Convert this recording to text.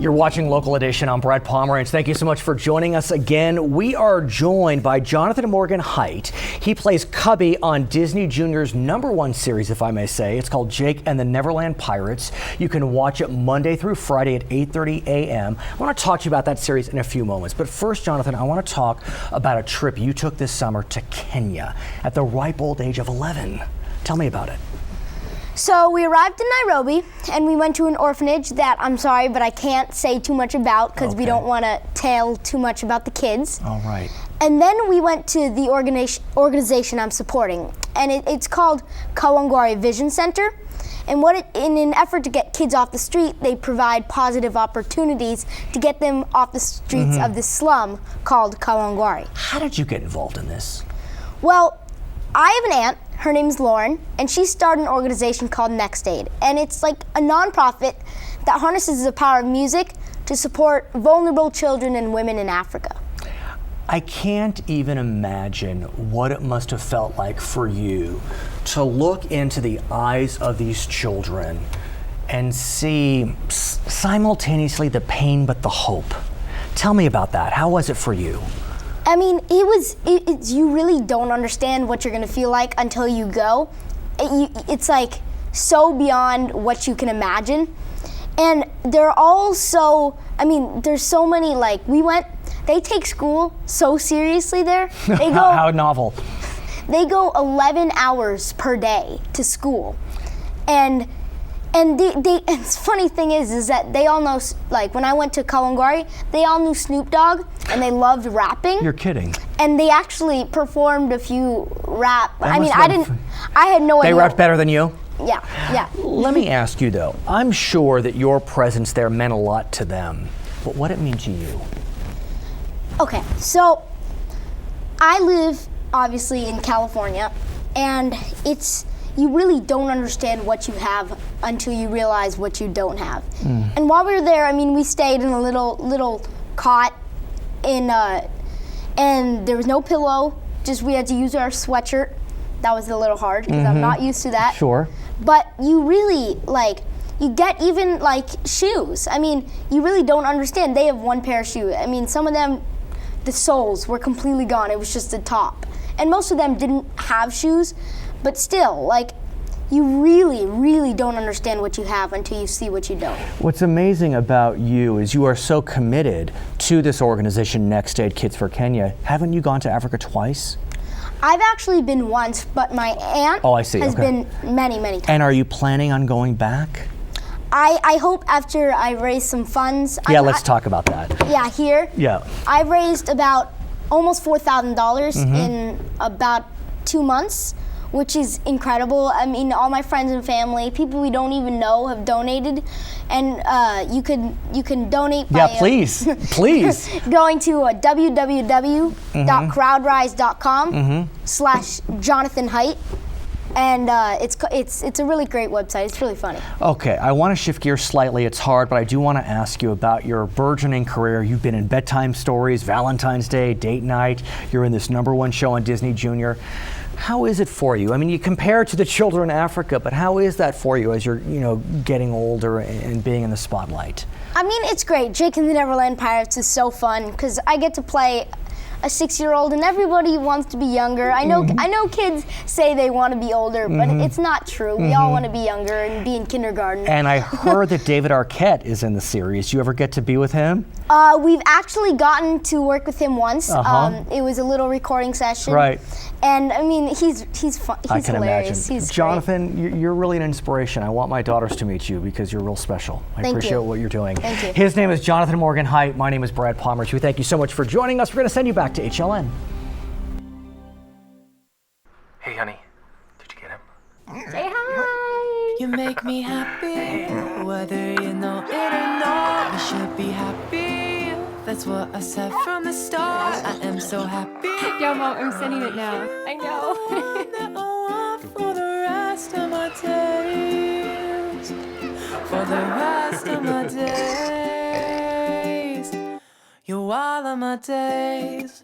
You're watching Local Edition. I'm Brad Pomerance. Thank you so much for joining us again. We are joined by JonathanMorganHeit. He plays Cubby on Disney Junior's #1 series, if I may say. It's called Jake and the Neverland Pirates. You can watch it Monday through Friday at 8:30 a.m. I want to talk to you about that series in a few moments. But first, Jonathan, I want to talk about a trip you took this summer to Kenya at the ripe old age of 11. Tell me about it. So we arrived in Nairobi and we went to an orphanage that I'm sorry, but I can't say too much about because we don't want to tell too much about the kids. All right. And then we went to the organization I'm supporting, and it's called Kawangware Vision Center. And in an effort to get kids off the street, they provide positive opportunities to get them off the streets of this slum called Kawangware. How did you get involved in this? Well, I have an aunt. Her name's Lauren, and she started an organization called Next Aid. And it's like a nonprofit that harnesses the power of music to support vulnerable children and women in Africa. I can't even imagine what it must have felt like for you to look into the eyes of these children and see simultaneously the pain but the hope. Tell me about that. How was it for you? I mean, you really don't understand what you're gonna feel like until you go. It's like so beyond what you can imagine. And they're all so, I mean, there's so many, like, they take school so seriously there. They go, How novel. They go 11 hours per day to school. And the funny thing is that they all know, like when I went to Kawangware, they all knew Snoop Dogg and they loved rapping. You're kidding. And they actually performed a few rap. I mean, I had no idea. They rapped better than you? Yeah. Let me ask you though, I'm sure that your presence there meant a lot to them, but what did it mean to you? Okay, so I live obviously in California, and you really don't understand what you have until you realize what you don't have. And while we were there, I mean, we stayed in a little cot and there was no pillow, just we had to use our sweatshirt. That was a little hard because I'm not used to that. Sure. But you really, you get even shoes. I mean, you really don't understand. They have one pair of shoes. I mean, some of them, the soles were completely gone. It was just the top. And most of them didn't have shoes. But still, you really, really don't understand what you have until you see what you don't. What's amazing about you is you are so committed to this organization, Next Aid Kids for Kenya. Haven't you gone to Africa twice? I've actually been once, but my aunt has been many, many times. And are you planning on going back? I hope after I raise some funds. Yeah, let's talk about that. Yeah, here. Yeah. I've raised about almost $4,000 in about 2 months, which is incredible. I mean, all my friends and family, people we don't even know, have donated, and you can donate by please going to www.crowdrise.com/JonathanHeit, and it's a really great website. It's really funny. Okay, I want to shift gears slightly. It's hard, but I do want to ask you about your burgeoning career. You've been in Bedtime Stories, Valentine's Day, Date Night. You're in this #1 show on Disney Junior. How is it for you? I mean, you compare it to the children in Africa, but how is that for you as you're, getting older and being in the spotlight? I mean, it's great. Jake and the Neverland Pirates is so fun because I get to play a 6-year-old, and everybody wants to be younger. I know kids say they want to be older, but it's not true. We all want to be younger and be in kindergarten. And I heard that David Arquette is in the series. You ever get to be with him? We've actually gotten to work with him once. It was a little recording session. Right. And I mean, he's fun. He's I can hilarious. imagine. He's Jonathan, you're really an inspiration. I want my daughters to meet you because you're real special. I appreciate what you're doing. Thank you. His name is JonathanMorganHeit. My name is Brad Pomerance. We thank you so much for joining us. We're going to send you back to HLN. Hey, honey. Did you get him? Say hi. You make me happy, whether you know it or not. You should be happy. That's what I said from the start. I am so happy. Yeah, Mom, I'm sending it now. I know. For the rest of my days. For the rest of my days. You're all of my days.